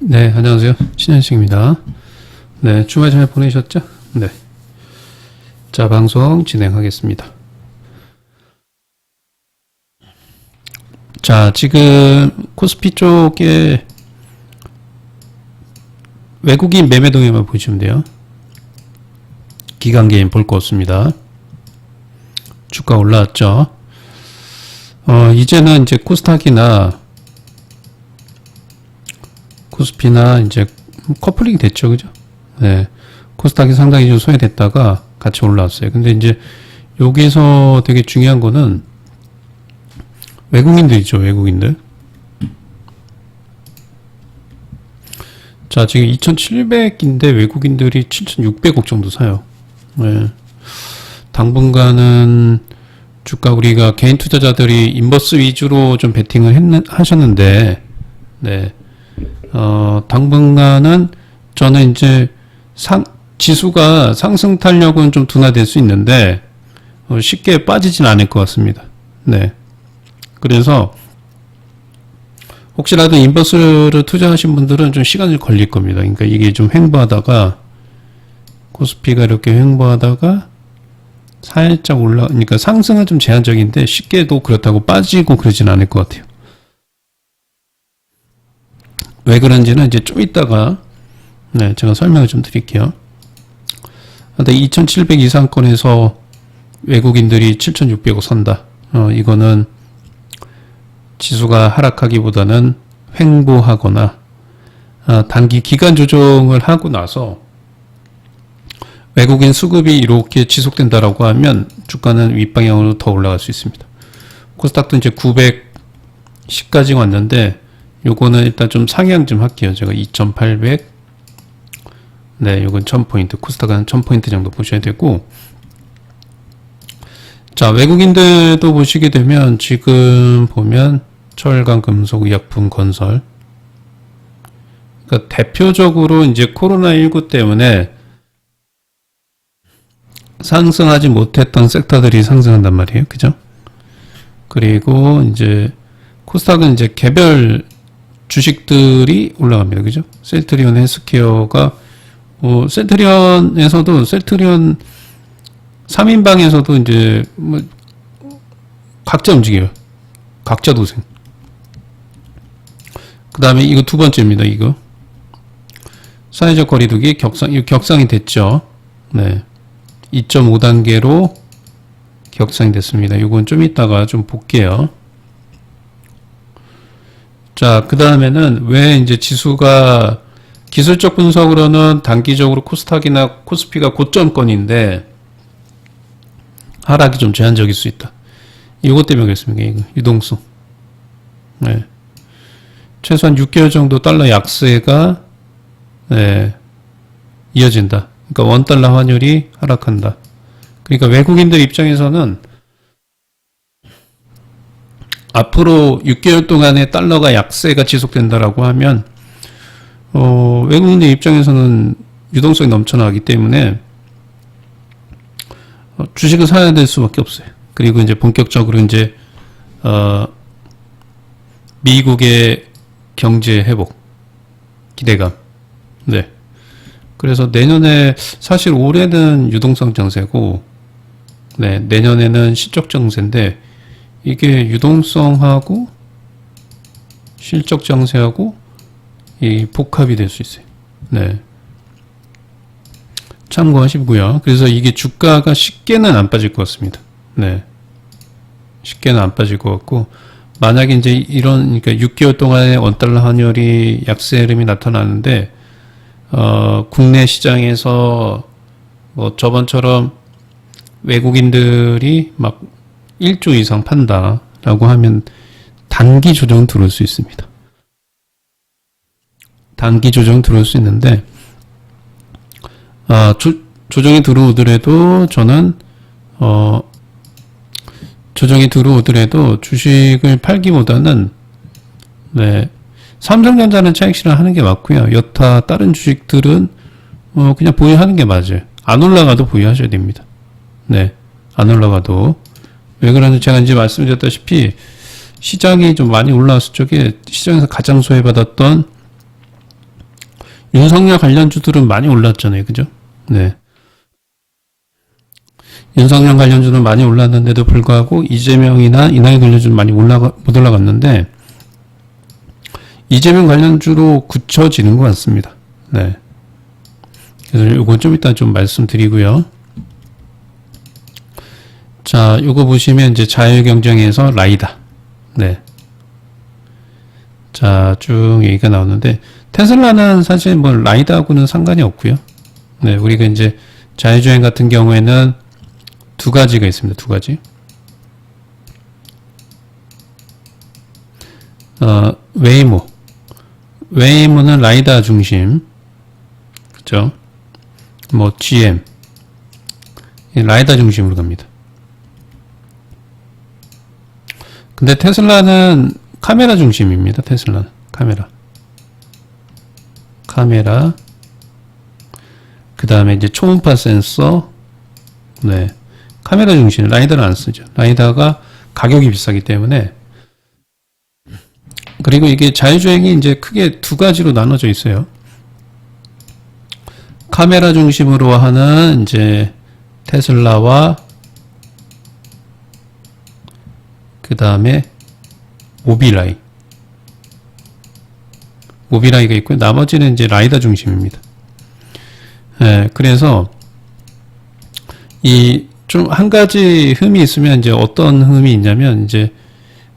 네, 안녕하세요. 신현식입니다. 네, 주말 잘 보내셨죠? 네. 자, 방송 진행하겠습니다. 자, 지금 코스피 쪽에 외국인 매매 동향만 보시면 돼요. 기관 개인 볼 거 없습니다. 주가 올라왔죠. 이제는 이제 코스닥이나 코스피나 이제 커플링 됐죠, 그죠? 네. 코스닥이 상당히 좀 소외됐다가 같이 올라왔어요. 근데 이제 여기서 되게 중요한 거는 외국인들이죠, 외국인들. 자, 지금 2,700인데 외국인들이 7,600억 정도 사요. 네. 당분간은 주가 우리가 개인 투자자들이 인버스 위주로 좀 베팅을 하셨는데, 네. 당분간은 저는 이제 지수가 상승 탄력은 좀 둔화될 수 있는데, 쉽게 빠지진 않을 것 같습니다. 네. 그래서, 혹시라도 인버스를 투자하신 분들은 좀 시간이 걸릴 겁니다. 그러니까 이게 좀 횡보하다가, 코스피가 이렇게 횡보하다가, 살짝 그러니까 상승은 좀 제한적인데, 쉽게도 그렇다고 빠지고 그러진 않을 것 같아요. 왜 그런지는 이제 좀 이따가, 네, 제가 설명을 좀 드릴게요. 근데 2,700 이상권에서 외국인들이 7,600억 산다. 이거는 지수가 하락하기보다는 횡보하거나, 단기 기간 조정을 하고 나서 외국인 수급이 이렇게 지속된다라고 하면 주가는 윗방향으로 더 올라갈 수 있습니다. 코스닥도 이제 910까지 왔는데, 요거는 일단 좀 상향 좀 할게요. 제가 2,800. 네, 요건 1000포인트. 코스닥은 1000포인트 정도 보셔야 되고. 자, 외국인들도 보시게 되면 지금 보면 철강, 금속, 의약품, 건설. 그러니까 대표적으로 이제 코로나19 때문에 상승하지 못했던 섹터들이 상승한단 말이에요. 그죠? 그리고 이제 코스닥은 이제 개별 주식들이 올라갑니다. 그죠? 셀트리온 헬스케어가, 셀트리온 3인방에서도 이제, 각자 움직여요. 각자 도생. 그 다음에 이거 두 번째입니다. 이거. 사회적 거리두기 격상이 됐죠. 네. 2.5단계로 격상이 됐습니다. 이건 좀 이따가 좀 볼게요. 자, 그 다음에는 왜 이제 지수가 기술적 분석으로는 단기적으로 코스닥이나 코스피가 고점권인데 하락이 좀 제한적일 수 있다. 이것 때문에 그랬습니다. 이거 유동성. 네. 최소한 6개월 정도 달러 약세가 네, 이어진다. 그러니까 원달러 환율이 하락한다. 그러니까 외국인들 입장에서는 앞으로 6개월 동안의 달러가 약세가 지속된다라고 하면 외국인들 입장에서는 유동성이 넘쳐나기 때문에 주식을 사야 될 수밖에 없어요. 그리고 이제 본격적으로 이제 미국의 경제 회복 기대감. 네. 그래서 내년에 사실 올해는 유동성 정세고, 네, 내년에는 실적 정세인데 이게 유동성하고 실적 정세하고 이 복합이 될 수 있어요. 네. 참고하시고요. 그래서 이게 주가가 쉽게는 안 빠질 것 같습니다. 네. 쉽게는 안 빠질 것 같고, 만약에 이제 그러니까 6개월 동안의 원달러 환율이 약세 흐름이 나타나는데, 국내 시장에서 뭐 저번처럼 외국인들이 막 1조 이상 판다라고 하면 단기 조정 들어올 수 있습니다. 단기 조정 들어올 수 있는데, 조정이 들어오더라도 저는, 조정이 들어오더라도 주식을 팔기보다는, 네, 삼성전자는 차익 실현하는 게 맞고요. 여타 다른 주식들은, 그냥 보유하는 게 맞아요. 안 올라가도 보유하셔야 됩니다. 네, 안 올라가도. 왜 그러는지 제가 이제 말씀드렸다시피, 시장이 좀 많이 올라왔을 적에 시장에서 가장 소외받았던 윤석열 관련주들은 많이 올랐잖아요. 그죠? 네. 윤석열 관련주는 많이 올랐는데도 불구하고 이재명이나 이낙연 관련주는 많이 못 올라갔는데 이재명 관련주로 굳혀지는 것 같습니다. 네. 그래서 요건 좀 이따 좀 말씀드리고요. 자, 요거 보시면 이제 자유경쟁에서 라이다. 네. 자, 쭉 얘기가 나오는데 테슬라는 사실 뭐 라이다하고는 상관이 없고요. 네, 우리가 이제 자율주행 같은 경우에는 두 가지가 있습니다. 두 가지. 웨이모. 웨이모는 라이다 중심. 그죠? 뭐, GM. 라이다 중심으로 갑니다. 근데 테슬라는 카메라 중심입니다. 테슬라는. 카메라. 그 다음에 이제 초음파 센서. 네. 카메라 중심. 라이다를 안 쓰죠. 라이다가 가격이 비싸기 때문에. 그리고 이게 자율주행이 이제 크게 두 가지로 나눠져 있어요. 카메라 중심으로 하는 이제 테슬라와 그 다음에 모빌아이가 있고요. 나머지는 이제 라이다 중심입니다. 예, 그래서 이 좀 한 가지 흠이 있으면 이제 어떤 흠이 있냐면 이제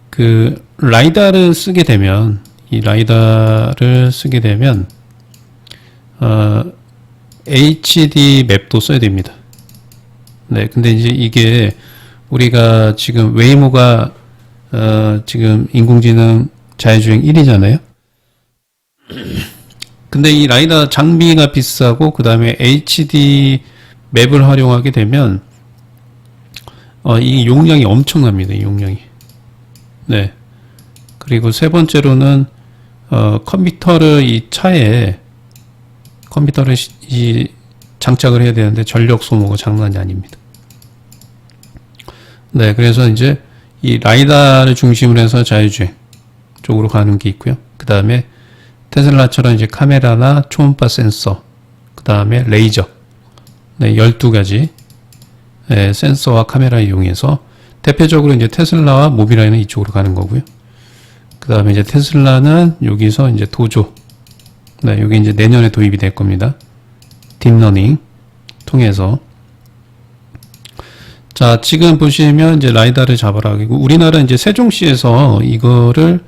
그 라이다를 쓰게 되면 HD 맵도 써야 됩니다. 네, 근데 이제 이게 우리가 지금 웨이모가 지금 인공지능 자율주행 1위잖아요. 근데 이 라이다 장비가 비싸고 그 다음에 HD 맵을 활용하게 되면 이 용량이 엄청납니다. 이 용량이. 네. 그리고 세 번째로는 컴퓨터를 이 차에 컴퓨터를 장착을 해야 되는데 전력 소모가 장난이 아닙니다. 네, 그래서 이제 이 라이다를 중심으로 해서 자율주행 쪽으로 가는 게 있고요. 그 다음에 테슬라처럼 이제 카메라나 초음파 센서, 그 다음에 레이저, 네, 12가지 네, 센서와 카메라 이용해서 대표적으로 이제 테슬라와 모빌아이는 이쪽으로 가는 거고요. 그 다음에 이제 테슬라는 여기서 이제 도조, 네, 여기 이제 내년에 도입이 될 겁니다. 딥러닝 통해서. 자, 지금 보시면 이제 라이다를 잡아라. 그리고 우리나라 이제 세종시에서 이거를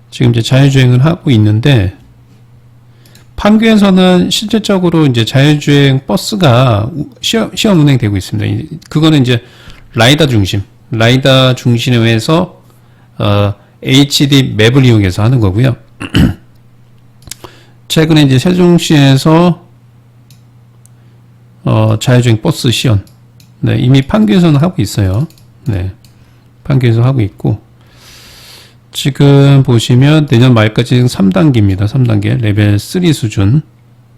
지금 이제 자율주행을 하고 있는데, 판교에서는 실질적으로 이제 자율주행 버스가 시험 운행되고 있습니다. 그거는 이제 라이다 중심에 해서 HD 맵을 이용해서 하는 거고요. 최근에 이제 세종시에서 자율주행 버스 시연, 네, 이미 판교에서는 하고 있어요. 네, 판교에서 하고 있고, 지금 보시면 내년 말까지 3단계입니다. 3단계 레벨 3 수준.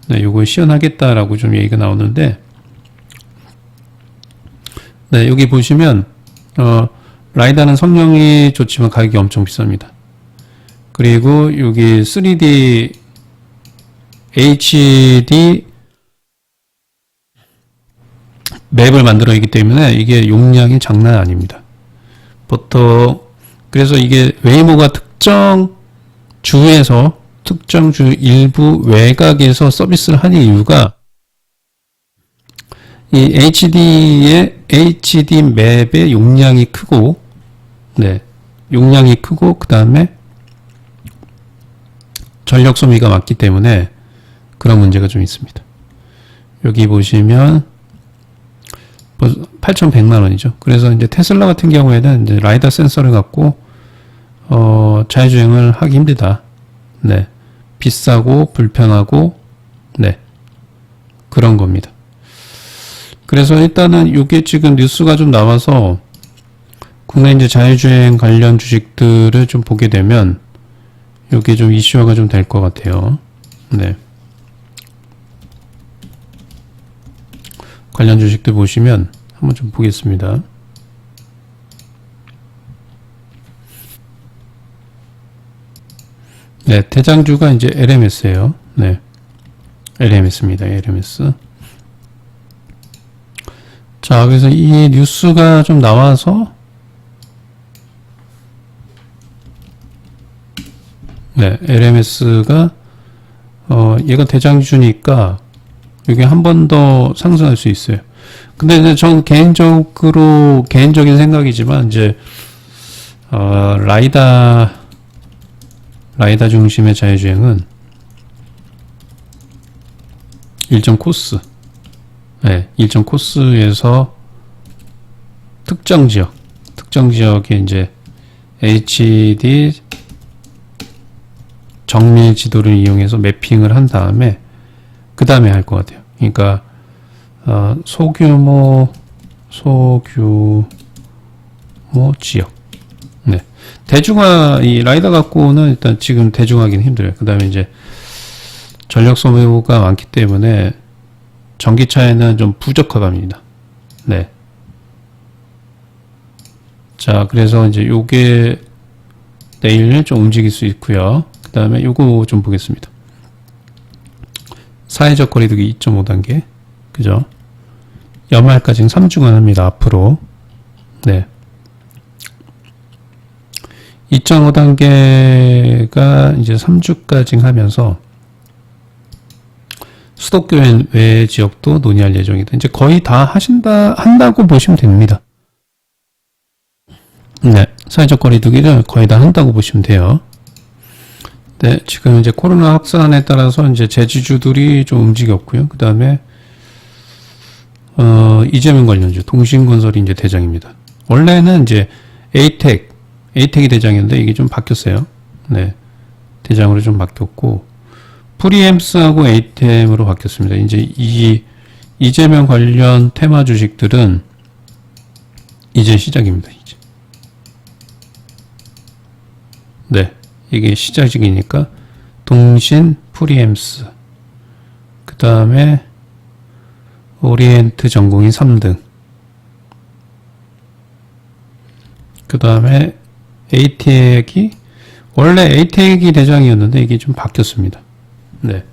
네, 요걸 시연하겠다라고 좀 얘기가 나오는데, 네, 여기 보시면 라이다는 성능이 좋지만 가격이 엄청 비쌉니다. 그리고 여기 3D HD 맵을 만들어있기 때문에 이게 용량이 장난 아닙니다. 보통 그래서 이게 웨이모가 특정 주에서 특정 주 일부 외곽에서 서비스를 하는 이유가 이 HD 맵의 용량이 크고, 네, 용량이 크고 그 다음에 전력 소비가 많기 때문에 그런 문제가 좀 있습니다. 여기 보시면 8,100만 원이죠. 그래서 이제 테슬라 같은 경우에는 이제 라이다 센서를 갖고 자율주행을 하기 힘들다. 네, 비싸고 불편하고, 네, 그런 겁니다. 그래서 일단은 이게 지금 뉴스가 좀 나와서 국내 이제 자율주행 관련 주식들을 좀 보게 되면 이게 좀 이슈화가 좀 될 것 같아요. 네. 관련 주식들 보시면 한번 좀 보겠습니다. 네, 대장주가 이제 LMS예요. 네. LMS입니다. LMS. 자, 그래서 이 뉴스가 좀 나와서 네, LMS가 얘가 대장주니까 여기 한 번 더 상승할 수 있어요. 근데 이제 전 개인적인 생각이지만 이제 라이다 중심의 자율주행은 일정 코스, 네, 일정 코스에서 특정 지역에 이제 HD 정밀 지도를 이용해서 매핑을 한 다음에 그 다음에 할 것 같아요. 그러니까 소규모 지역. 네. 이 라이다 갖고는 일단 지금 대중화하기는 힘들어요. 그 다음에 이제 전력 소모가 많기 때문에 전기차에는 좀 부적합합니다. 네. 자, 그래서 이제 요게 내일 좀 움직일 수 있고요. 그 다음에 요거 좀 보겠습니다. 사회적 거리두기 2.5단계. 그죠? 연말까지는 3주간 합니다. 앞으로. 네. 2.5단계가 이제 3주까지 하면서 수도권 외 지역도 논의할 예정이다. 이제 거의 다 한다고 보시면 됩니다. 네. 사회적 거리두기를 거의 다 한다고 보시면 돼요. 네. 지금 이제 코로나 확산에 따라서 이제 제지주들이 좀 움직였고요. 그 다음에, 이재명 관련주, 동신건설이 이제 대장입니다. 원래는 이제 에이텍이 대장이었는데 이게 좀 바뀌었어요. 네. 대장으로 좀 바뀌었고, 프리엠스하고 에이템으로 바뀌었습니다. 이제 이재명 관련 테마 주식들은 이제 시작입니다. 이제. 네. 이게 시작이니까 동신, 프리엠스, 그 다음에 오리엔트 전공이 3등, 그 다음에 에이텍이 원래 에이텍이 대장이었는데 이게 좀 바뀌었습니다. 네.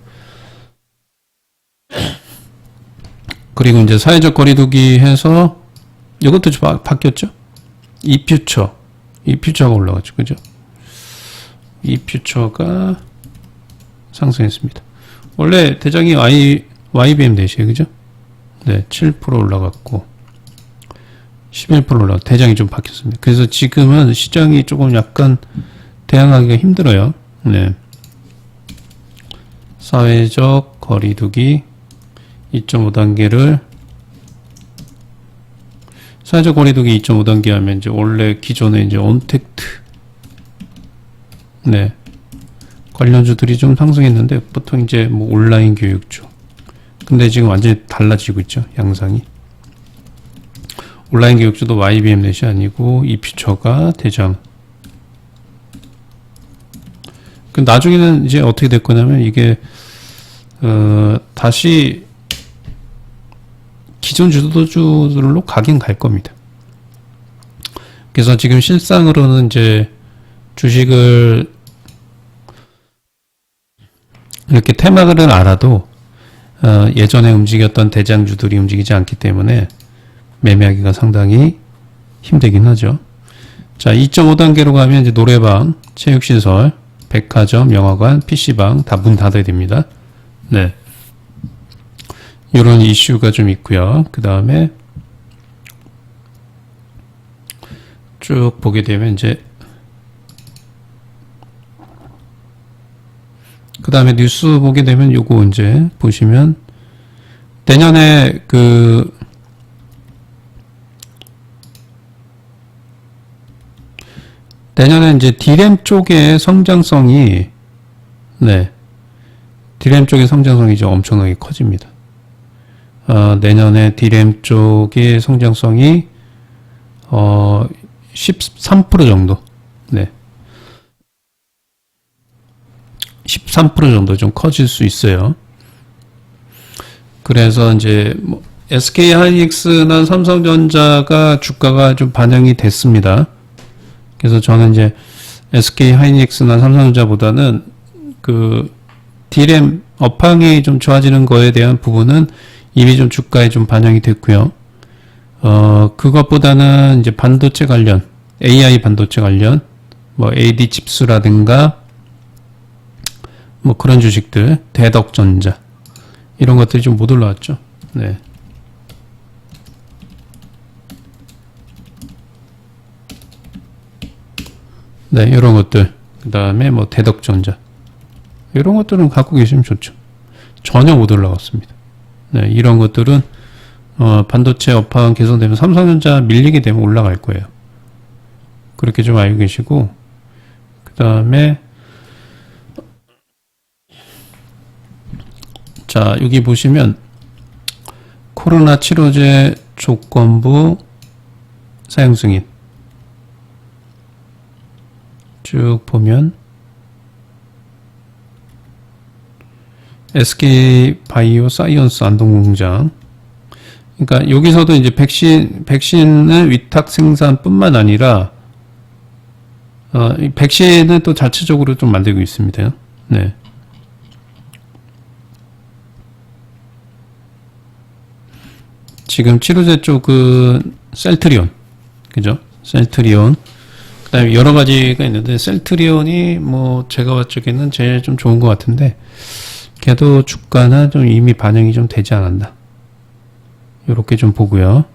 그리고 이제 사회적 거리두기 해서 이것도 좀 바뀌었죠? 이퓨처가 올라갔죠. 그죠? 이퓨처가 상승했습니다. 원래 대장이 YBM 대시에 그죠? 네, 7% 올라갔고 11% 올라갔고 대장이 좀 바뀌었습니다. 그래서 지금은 시장이 조금 약간 대응하기가 힘들어요. 네. 사회적 거리두기 2.5단계를 사회적 거리두기 2.5단계 하면 이제 원래 기존에 이제 온택트 네 관련주들이 좀 상승했는데 보통 이제 뭐 온라인 교육주 근데 지금 완전히 달라지고 있죠. 양상이 온라인 교육주도 YBM 넷이 아니고 이퓨처가 대장. 그 나중에는 이제 어떻게 될 거냐면 이게 다시 기존 주도주들로 가긴 갈 겁니다. 그래서 지금 실상으로는 이제 주식을 이렇게 테마를 알아도 예전에 움직였던 대장주들이 움직이지 않기 때문에 매매하기가 상당히 힘들긴 하죠. 자, 2.5단계로 가면 이제 노래방, 체육시설, 백화점, 영화관, PC방 다 문 닫아야 됩니다. 네. 이런 이슈가 좀 있고요. 그 다음에 쭉 보게 되면 이제 그 다음에 뉴스 보게 되면 요거 이제 보시면 내년에 내년에 이제 D램 쪽의 성장성이 네. D램 쪽의 성장성이 이제 엄청나게 커집니다. 내년에 D램 쪽의 성장성이 13% 정도. 네. 13% 정도 좀 커질 수 있어요. 그래서 이제 뭐 SK 하이닉스나 삼성전자가 주가가 좀 반영이 됐습니다. 그래서 저는 이제 SK 하이닉스나 삼성전자보다는 그 D램 업황이 좀 좋아지는 거에 대한 부분은 이미 좀 주가에 좀 반영이 됐고요. 그것보다는 이제 반도체 관련, AI 반도체 관련, 뭐 AD 칩스라든가 뭐 그런 주식들, 대덕전자 이런 것들이 좀 못 올라왔죠. 네. 네, 이런 것들. 그 다음에 뭐 대덕전자. 이런 것들은 갖고 계시면 좋죠. 전혀 못 올라갔습니다. 네, 이런 것들은, 반도체 업황 개선되면 삼성전자 밀리게 되면 올라갈 거예요. 그렇게 좀 알고 계시고, 그 다음에, 자, 여기 보시면, 코로나 치료제 조건부 사용 승인. 쭉 보면 SK 바이오 사이언스 안동공장. 그러니까 여기서도 이제 백신을 위탁 생산뿐만 아니라 이 백신은 또 자체적으로 좀 만들고 있습니다. 네. 지금 치료제 쪽은 셀트리온, 그죠? 셀트리온. 그 다음에 여러 가지가 있는데, 셀트리온이 뭐, 제가 봤을 적에는 제일 좀 좋은 것 같은데, 걔도 주가는 좀 이미 반영이 좀 되지 않았나. 요렇게 좀 보고요.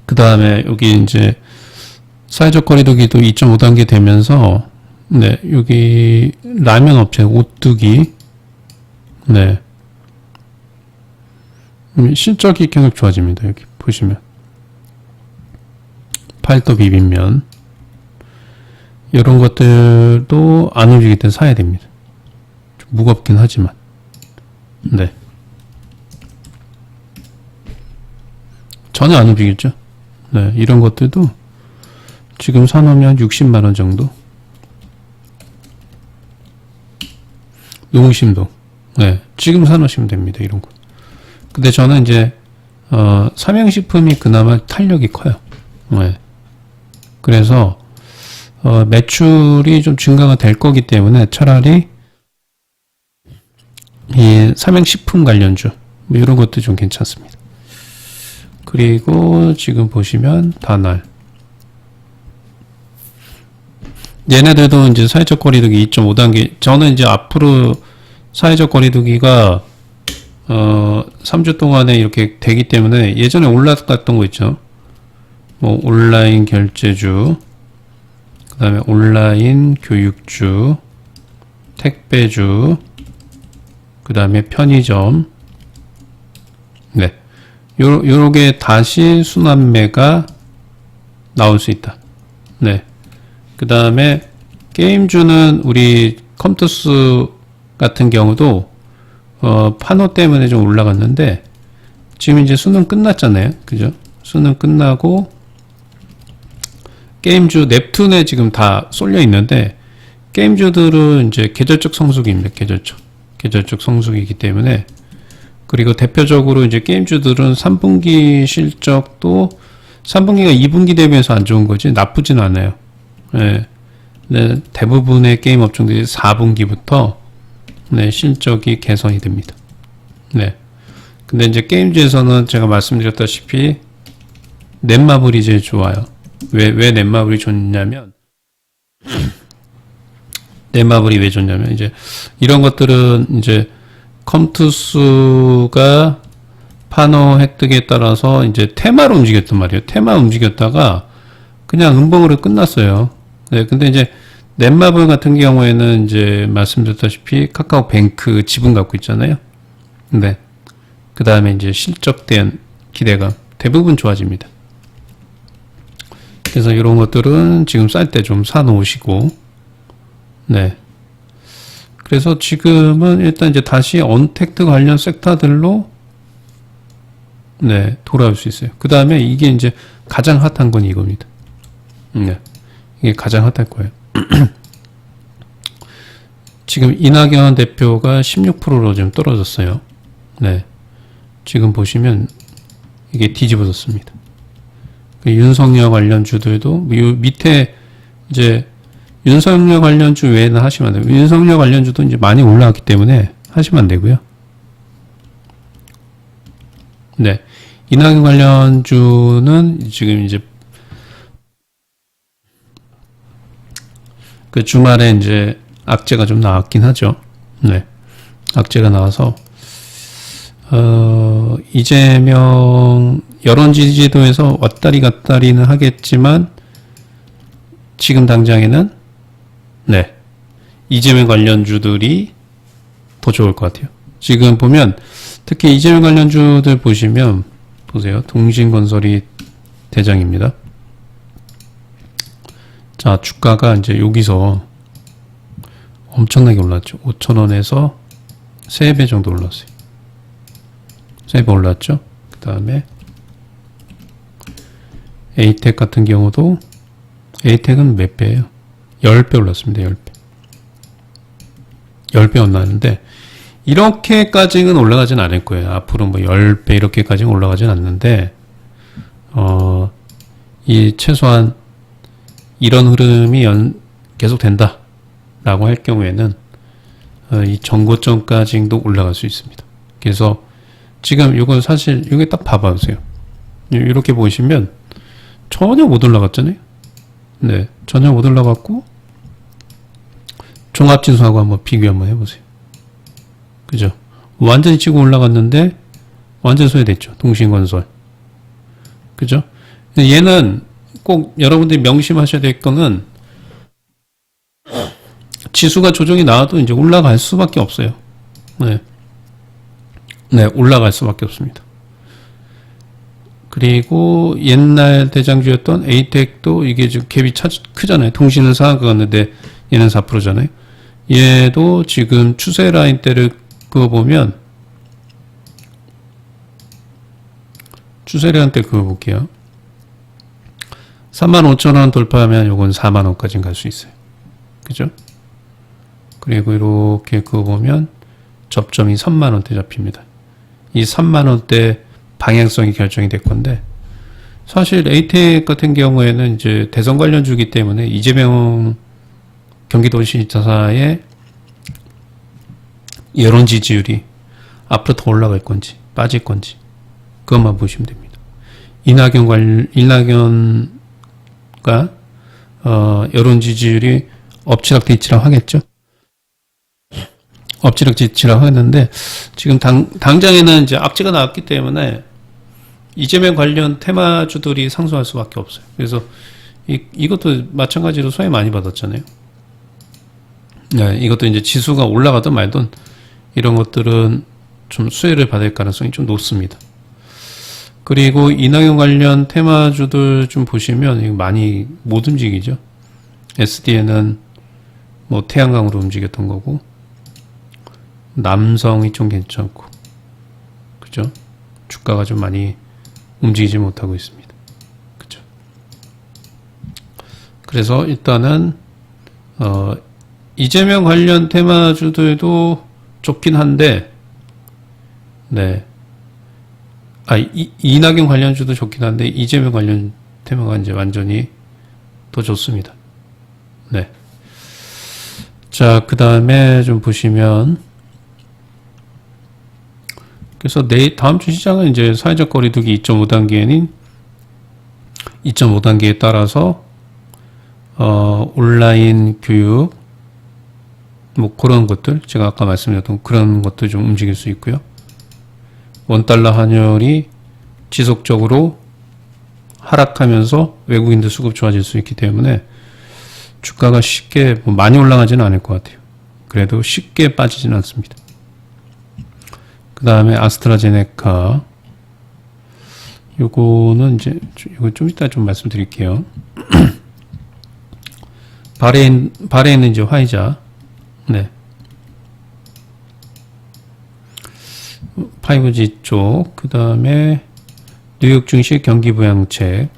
그 다음에 여기 이제, 사회적 거리두기도 2.5단계 되면서, 네, 여기 라면 업체, 오뚜기, 네. 실적이 계속 좋아집니다. 여기 보시면. 팔도 비빔면 이런 것들도 안 움직일 때 사야 됩니다. 좀 무겁긴 하지만 네 전혀 안 움직이죠. 네, 이런 것들도 지금 사놓으면 60만원 정도. 농심도 네, 지금 사놓으시면 됩니다. 이런 거. 근데 저는 이제 삼양식품이 그나마 탄력이 커요. 네. 그래서 매출이 좀 증가가 될 거기 때문에 차라리 이 삼양식품 관련주 뭐 이런 것도 좀 괜찮습니다. 그리고 지금 보시면 다날 얘네들도 이제 사회적 거리두기 2.5단계. 저는 이제 앞으로 사회적 거리두기가 3주 동안에 이렇게 되기 때문에 예전에 올라갔던 거 있죠. 뭐 온라인 결제주, 그 다음에 온라인 교육주, 택배주, 그 다음에 편의점. 네, 요렇게 다시 순환매가 나올 수 있다. 네, 그 다음에 게임주는 우리 컴투스 같은 경우도 판호 때문에 좀 올라갔는데 지금 이제 수능 끝났잖아요. 그죠? 수능 끝나고 게임주 넵툰에 지금 다 쏠려 있는데 게임주들은 이제 계절적 성수기입니다. 계절적 성수기이기 때문에. 그리고 대표적으로 이제 게임주들은 3분기 실적도 3분기가 2분기 대비해서 안 좋은 거지 나쁘진 않아요. 네. 네, 대부분의 게임 업종들이 4분기부터 네, 실적이 개선이 됩니다. 네. 근데 이제 게임주에서는 제가 말씀드렸다시피 넷마블이 제일 좋아요. 왜 넷마블이 좋냐면 넷마블이 왜 좋냐면 이제 이런 것들은 이제 컴투스가 판호 획득에 따라서 이제 테마로 움직였단 말이에요. 테마 움직였다가 그냥 음봉으로 끝났어요. 네, 근데 이제 넷마블 같은 경우에는 이제 말씀드렸다시피 카카오뱅크 지분 갖고 있잖아요. 네. 그 다음에 이제 실적된 기대감 대부분 좋아집니다. 그래서 이런 것들은 지금 쌀 때 좀 사놓으시고, 네. 그래서 지금은 일단 이제 다시 언택트 관련 섹터들로, 네, 돌아올 수 있어요. 그 다음에 이게 이제 가장 핫한 건 이겁니다. 네. 이게 가장 핫할 거예요. 지금 이낙연 대표가 16%로 좀 떨어졌어요. 네. 지금 보시면 이게 뒤집어졌습니다. 윤석열 관련주들도 요 밑에 이제 윤석열 관련주 외에는 하시면 안 돼요. 윤석열 관련주도 이제 많이 올라왔기 때문에 하시면 안 되고요. 네. 이낙연 관련주는 지금 이제 그 주말에 이제 악재가 좀 나왔긴 하죠. 네. 악재가 나와서, 이재명 여론 지지도에서 왔다리 갔다리는 하겠지만, 지금 당장에는, 네. 이재명 관련주들이 더 좋을 것 같아요. 지금 보면, 특히 이재명 관련주들 보시면, 보세요. 동신건설이 대장입니다. 자, 주가가 이제 여기서 엄청나게 올랐죠. 5,000원에서 3배 정도 올랐어요. 3배 올랐죠. 그 다음에 에이텍 같은 경우도 에이텍은 몇 배예요? 10배 올랐습니다. 10배. 10배 올랐는데 이렇게까지는 올라가진 않을 거예요. 앞으로 뭐 10배 이렇게까지는 올라가진 않는데 이 최소한 이런 흐름이 계속 된다 라고 할 경우에는 이 전고점까지도 올라갈 수 있습니다. 그래서 지금 이건 사실 이게 딱 봐보세요. 이렇게 보시면 전혀 못 올라갔잖아요. 네, 전혀 못 올라갔고 종합진수하고 한번 비교 한번 해보세요. 그죠? 완전히 치고 올라갔는데 완전 소외됐죠. 동신건설. 그죠? 얘는 꼭 여러분들이 명심하셔야 될 거는 지수가 조정이 나와도 이제 올라갈 수밖에 없어요. 네. 네, 올라갈 수밖에 없습니다. 그리고 옛날 대장주였던 에이텍도 이게 지금 갭이 크잖아요. 통신은 상한가였는데 얘는 4%잖아요. 얘도 지금 추세 라인대를 그어보면 추세 라인대 그어볼게요. 35,000원 돌파하면 요건 40,000원까지 갈 수 있어요. 그죠? 그리고 이렇게 그어보면 접점이 30,000원대 잡힙니다. 이 30,000원대 방향성이 결정이 될 건데 사실 에이텍 같은 경우에는 이제 대선 관련주기 때문에 이재명 경기도시자사의 여론 지지율이 앞으로 더 올라갈 건지 빠질 건지 그것만 보시면 됩니다. 이낙연과 여론 지지율이 엎치락뒤치락 하겠죠. 엎치락뒤치락 하는데 지금 당장에는 이제 악재가 나왔기 때문에 이재명 관련 테마주들이 상승할 수밖에 없어요. 그래서 이것도 마찬가지로 소외 많이 받았잖아요. 네, 이것도 이제 지수가 올라가든 말든 이런 것들은 좀 수혜를 받을 가능성이 좀 높습니다. 그리고 이낙연 관련 테마주들 좀 보시면 많이 못 움직이죠. SDN은 뭐 태양광으로 움직였던 거고 남성이 좀 괜찮고 그죠? 주가가 좀 많이 움직이지 못하고 있습니다. 그죠? 그래서 일단은 이재명 관련 테마주들도 좋긴 한데 네. 이낙연 관련주도 좋긴 한데 이재명 관련 테마가 이제 완전히 더 좋습니다. 네. 자, 그 다음에 좀 보시면 그래서 다음 주 시장은 이제 사회적 거리두기 2.5단계인 2.5단계에 따라서 온라인 교육 뭐 그런 것들 제가 아까 말씀드렸던 그런 것들 좀 움직일 수 있고요. 원달러 환율이 지속적으로 하락하면서 외국인들 수급 좋아질 수 있기 때문에 주가가 쉽게 뭐 많이 올라가지는 않을 것 같아요. 그래도 쉽게 빠지지는 않습니다. 그 다음에 아스트라제네카 요거는 이제 이거 좀 이따 좀 말씀드릴게요. 바레인은 이제 화이자 네. 5G 쪽, 그 다음에 뉴욕 증시 경기부양책.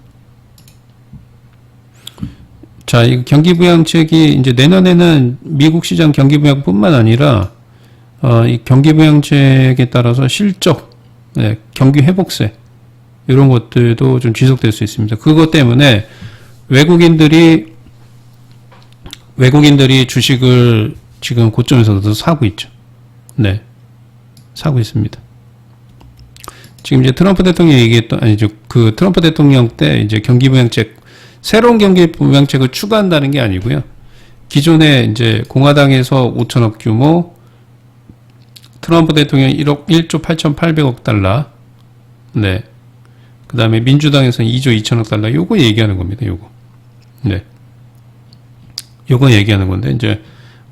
자, 이 경기부양책이 이제 내년에는 미국 시장 경기부양뿐만 아니라 이 경기부양책에 따라서 실적, 네, 경기회복세 이런 것들도 좀 지속될 수 있습니다. 그것 때문에 외국인들이 외국인들이 주식을 지금 고점에서도 사고 있죠. 네. 사고 있습니다. 지금 이제 트럼프 대통령이 얘기했던, 아니죠. 그 트럼프 대통령 때 이제 경기부양책, 새로운 경기부양책을 추가한다는 게 아니고요. 기존에 이제 공화당에서 5천억 규모, 트럼프 대통령 1조 8,800억 달러, 네. 그 다음에 민주당에서는 2조 2천억 달러, 요거 얘기하는 겁니다, 요거. 네. 요거 얘기하는 건데, 이제,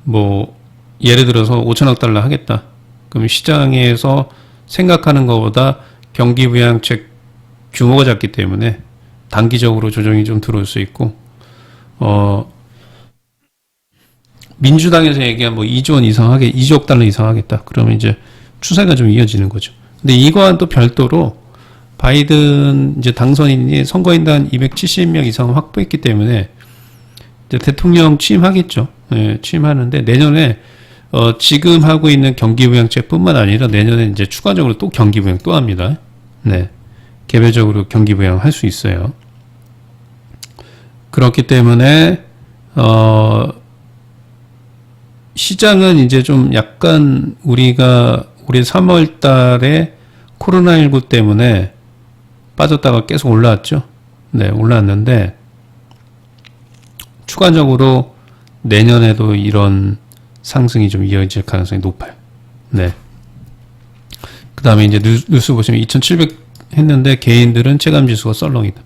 뭐, 예를 들어서 5천억 달러 하겠다. 그럼 시장에서 생각하는 것보다 경기부양책 규모가 작기 때문에 단기적으로 조정이 좀 들어올 수 있고, 민주당에서 얘기한 뭐 2조 원 이상 2조 달러 이상 하겠다. 그러면 이제 추세가 좀 이어지는 거죠. 근데 이거와는 또 별도로 바이든 이제 당선인이 선거인단 270명 이상 확보했기 때문에 이제 대통령 취임하겠죠. 네, 취임하는데 내년에 지금 하고 있는 경기부양책뿐만 아니라 내년에 이제 추가적으로 또 경기부양 또 합니다. 네. 개별적으로 경기부양 할 수 있어요. 그렇기 때문에, 시장은 이제 좀 약간 우리가 올해 3월 달에 코로나19 때문에 빠졌다가 계속 올라왔죠. 네, 올라왔는데, 추가적으로 내년에도 이런 상승이 좀 이어질 가능성이 높아요. 네. 그 다음에 이제 뉴스 보시면 2700 했는데 개인들은 체감지수가 썰렁이다.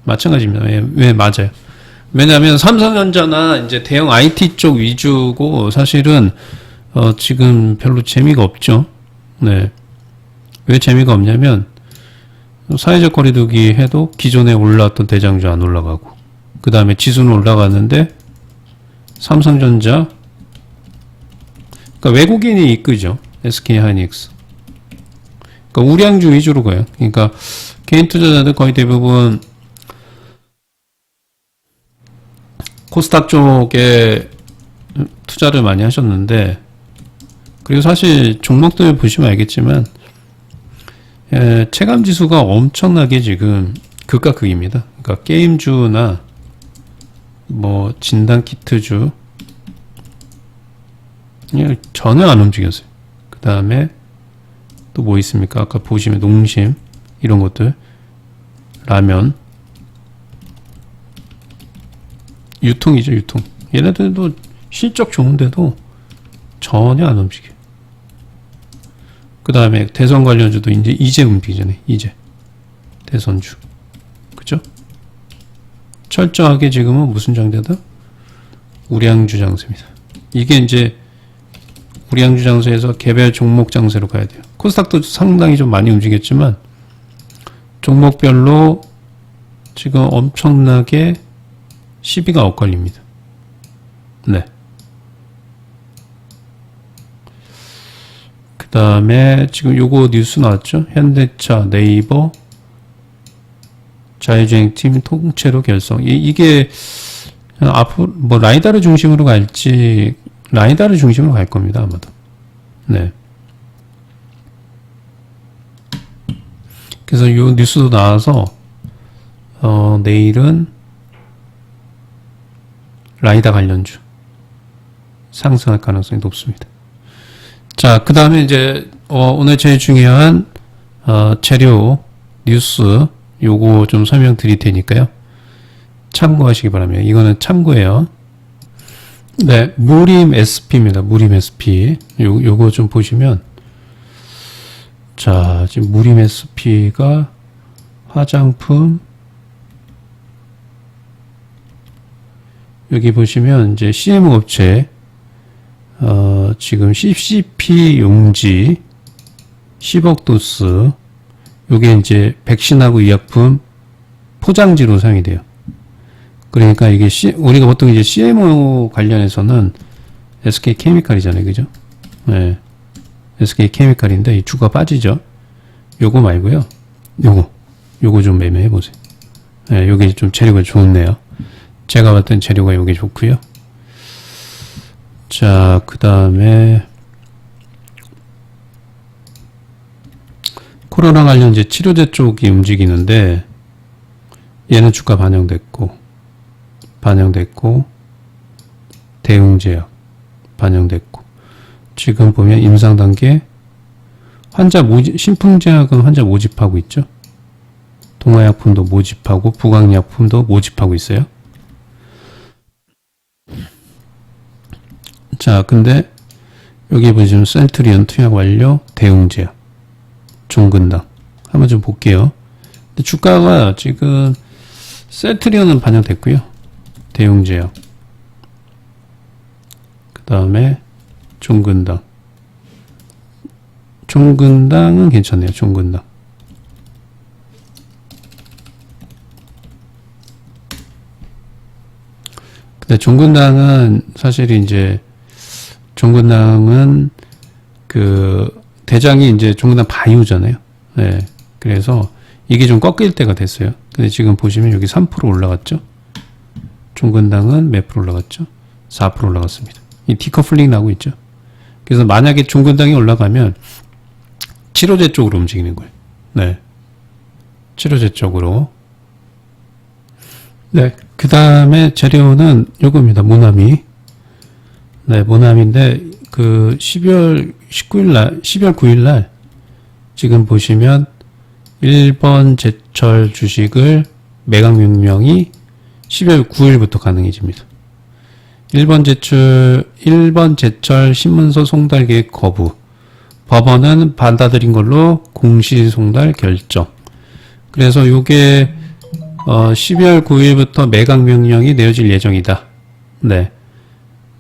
마찬가지입니다. 왜 맞아요. 왜냐하면 삼성전자나 이제 대형 IT 쪽 위주고 사실은 지금 별로 재미가 없죠. 네. 왜 재미가 없냐면 사회적 거리두기 해도 기존에 올라왔던 대장주 안 올라가고 그 다음에 지수는 올라갔는데 삼성전자 그러니까 외국인이 이끄죠. SK하이닉스. 그러니까 우량주 위주로 가요. 그러니까 개인 투자자들 거의 대부분 코스닥 쪽에 투자를 많이 하셨는데 그리고 사실 종목들 보시면 알겠지만 체감 지수가 엄청나게 지금 극과 극입니다. 그러니까 게임주나 뭐 진단 키트주 전혀 안 움직였어요. 그 다음에 또 뭐 있습니까? 아까 보시면 농심 이런 것들 라면 유통이죠. 유통 얘네들도 실적 좋은데도 전혀 안 움직여요. 그 다음에 대선 관련주도 이제 움직이잖아요. 이제 대선주 그죠? 철저하게 지금은 무슨 장세다? 우량주 장세입니다. 이게 이제 우량주 장세에서 개별 종목 장세로 가야 돼요. 코스닥도 상당히 좀 많이 움직였지만 종목별로 지금 엄청나게 시비가 엇갈립니다. 네. 그 다음에 지금 요거 뉴스 나왔죠? 현대차, 네이버, 자율주행팀 통째로 결성. 이게 앞으로 뭐 라이다를 중심으로 갈지 라이다를 중심으로 갈 겁니다. 아마도. 네. 그래서 요 뉴스도 나와서 내일은 라이다 관련주 상승할 가능성이 높습니다. 자, 그 다음에 이제 오늘 제일 중요한 재료 뉴스 요거 좀 설명드릴 테니까요. 참고하시기 바랍니다. 이거는 참고예요. 네, 무림 SP입니다. 무림 SP. 요거 좀 보시면 자, 지금 무림 SP가 화장품 여기 보시면 이제 CMO 업체 지금 CCP 용지 10억 도스 요게 이제 백신하고 의약품 포장지로 사용이 돼요. 그러니까 이게 우리가 보통 이제 CMO 관련해서는 SK 케미칼이잖아요. 그죠? 네. SK 케미칼인데 이 주가 빠지죠. 요거 말고요. 요거 좀 매매해 보세요. 네, 요게 좀 재료가 좋네요. 제가 봤던 재료가 요게 좋고요. 자, 그 다음에 코로나 관련 이제 치료제 쪽이 움직이는데 얘는 주가 반영됐고 대응제약 반영됐고, 지금 보면 임상 단계 환자 모집, 신풍제약은 환자 모집하고 있죠. 동아약품도 모집하고 부강약품도 모집하고 있어요. 자, 근데 여기 보시면 셀트리온 투약 완료, 대응제약, 종근당 한번 좀 볼게요. 근데 주가가 지금 셀트리온은 반영됐고요. 대응제약, 그 다음에 종근당. 종근당은 괜찮네요. 종근당. 근데 종근당은 사실 이제 종근당은 그 대장이 이제 종근당 바이오잖아요. 네. 그래서 이게 좀 꺾일 때가 됐어요. 근데 지금 보시면 여기 3% 올라갔죠. 종근당은 몇 프로 올라갔죠? 4% 올라갔습니다. 이 디커플링 나고 있죠. 그래서 만약에 종근당이 올라가면 치료제 쪽으로 움직이는 거예요. 네. 치료제 쪽으로. 네. 그 다음에 재료는 요겁니다. 모나미. 네, 모나미인데, 그 12월 9일 날, 지금 보시면 1번 제철 주식을 매각 명령이 12월 9일부터 가능해집니다. 1번 제철 신문서 송달 계획 거부. 법원은 받아들인 걸로 공시 송달 결정. 그래서 요게 12월 9일부터 매각 명령이 내려질 예정이다. 네.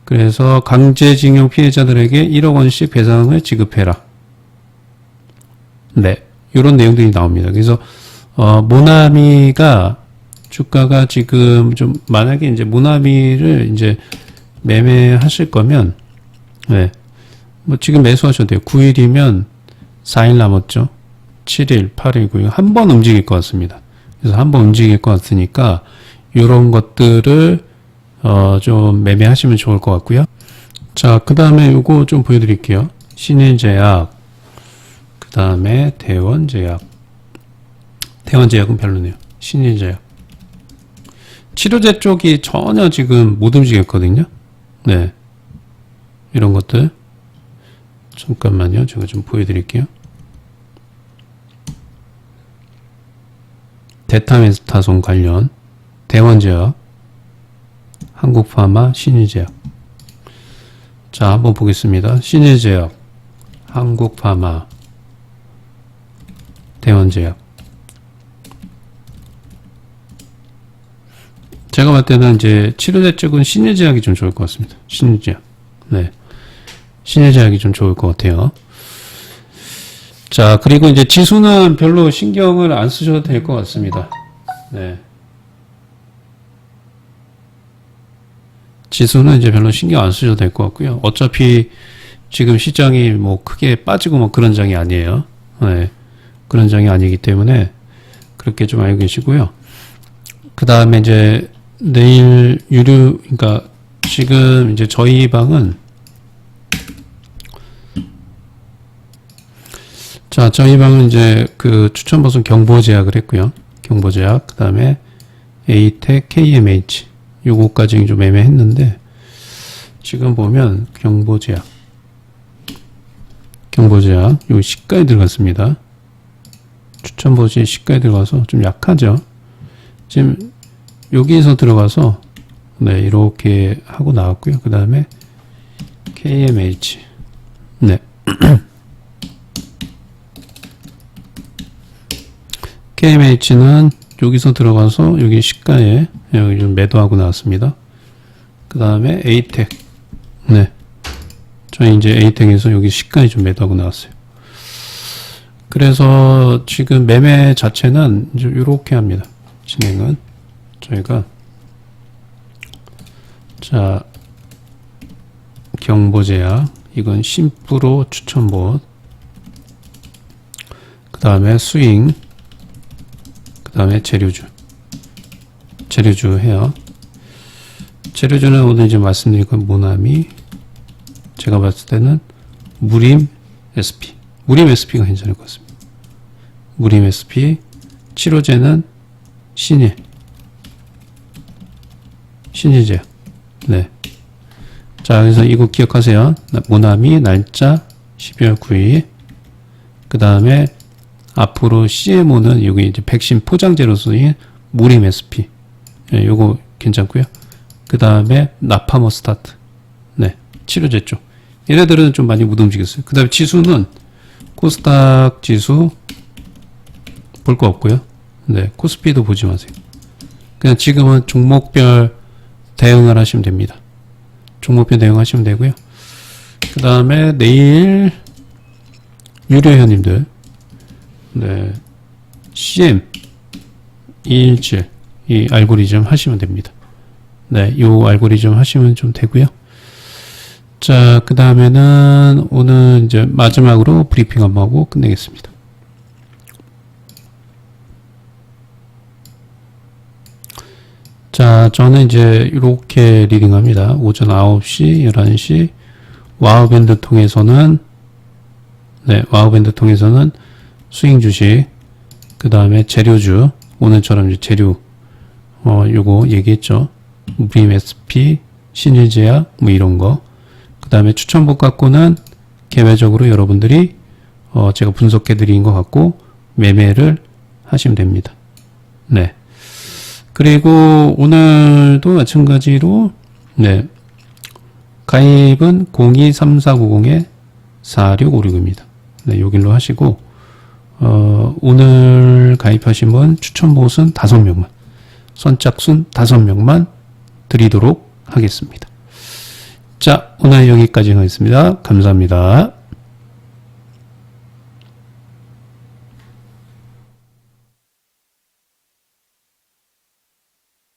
그래서 강제징용 피해자들에게 1억 원씩 배상을 지급해라. 네. 요런 내용들이 나옵니다. 그래서 모나미가 주가가 지금 좀 만약에 이제 모나미를 이제 매매하실 거면 네. 뭐 지금 매수하셔도 돼요. 9일이면 4일 남았죠. 7일, 8일, 9일 한 번 움직일 것 같습니다. 그래서 한 번 움직일 것 같으니까 이런 것들을 좀 매매하시면 좋을 것 같고요. 자, 그 다음에 요거 좀 보여드릴게요. 신일제약, 그 다음에 대원제약. 대원제약은 별로네요. 신일제약. 치료제 쪽이 전혀 지금 못 움직였거든요. 네. 이런 것들. 잠깐만요. 제가 좀 보여드릴게요. 데타메타손 관련, 대원제약, 한국파마, 신일제약. 자, 한번 보겠습니다. 신일제약, 한국파마, 대원제약. 제가 봤을 때는 이제 치료제 쪽은 신일제약이 좀 좋을 것 같습니다. 신일제약. 네. 신일제약이 좀 좋을 것 같아요. 자, 그리고 이제 지수는 별로 신경을 안 쓰셔도 될 것 같습니다. 네. 지수는 이제 별로 신경 안 쓰셔도 될 것 같고요. 어차피 지금 시장이 뭐 크게 빠지고 뭐 그런 장이 아니에요. 네. 그런 장이 아니기 때문에 그렇게 좀 알고 계시고요. 그 다음에 이제 내일 그러니까 지금 이제 저희 방은 자, 저희 방은 이제 그 추천버섯 경보제약을 했고요. 경보제약, 그 다음에 에이텍, KMH 요거까지 좀 애매했는데 지금 보면 경보제약 요 시가에 들어갔습니다. 추천버섯이 시가에 들어가서 좀 약하죠. 지금 여기에서 들어가서 네, 이렇게 하고 나왔고요. 그 다음에 KMH 네. KMH는 여기서 들어가서 여기 시가에 여기 좀 매도하고 나왔습니다. 그 다음에 에이텍. 네. 저희 이제 에이텍에서 여기 시가에 좀 매도하고 나왔어요. 그래서 지금 매매 자체는 이제 이렇게 합니다. 진행은. 저희가. 자, 경보제약. 이건 심프로 추천봇. 그 다음에 스윙. 그 다음에 재료주 해요. 재료주는 오늘 이제 말씀드린 건 모나미, 제가 봤을 때는 무림 SP가 괜찮을 것 같습니다. 무림 SP, 치료제는 신일제약. 네. 자, 그래서 이거 기억하세요. 모나미 날짜 12월 9일. 그 다음에 앞으로 CMO는 여기 이제 백신 포장재로 쓰인 무림 SP. 예, 요거 괜찮고요. 그 다음에 나파머 스타트. 네, 치료제 쪽. 얘네들은 좀 많이 못 움직였어요. 그 다음에 지수는 코스닥 지수 볼 거 없고요. 네, 코스피도 보지 마세요. 그냥 지금은 종목별 대응을 하시면 됩니다. 종목별 대응하시면 되고요. 그 다음에 내일 유료회원님들, 네, CM 217 이 알고리즘 하시면 됩니다. 네, 이 알고리즘 하시면 좀 되고요. 자, 그 다음에는 오늘 이제 마지막으로 브리핑 한번 하고 끝내겠습니다. 자, 저는 이제 이렇게 리딩합니다. 오전 9시, 11시 와우밴드 통해서는 와우밴드 통해서는 스윙 주식, 그 다음에 재료주, 오늘처럼 이제 재료 요거 얘기했죠. 무림 SP, 신일제약 뭐 이런 거. 그 다음에 추천복 갖고는 개별적으로 여러분들이 제가 분석해 드린 것 같고 매매를 하시면 됩니다. 네. 그리고 오늘도 마찬가지로 네, 가입은 023490-4656입니다. 네, 여길로 하시고 오늘 가입하신 분 추천보수는 5명만, 선착순 5명만 드리도록 하겠습니다. 자, 오늘 여기까지 하겠습니다. 감사합니다.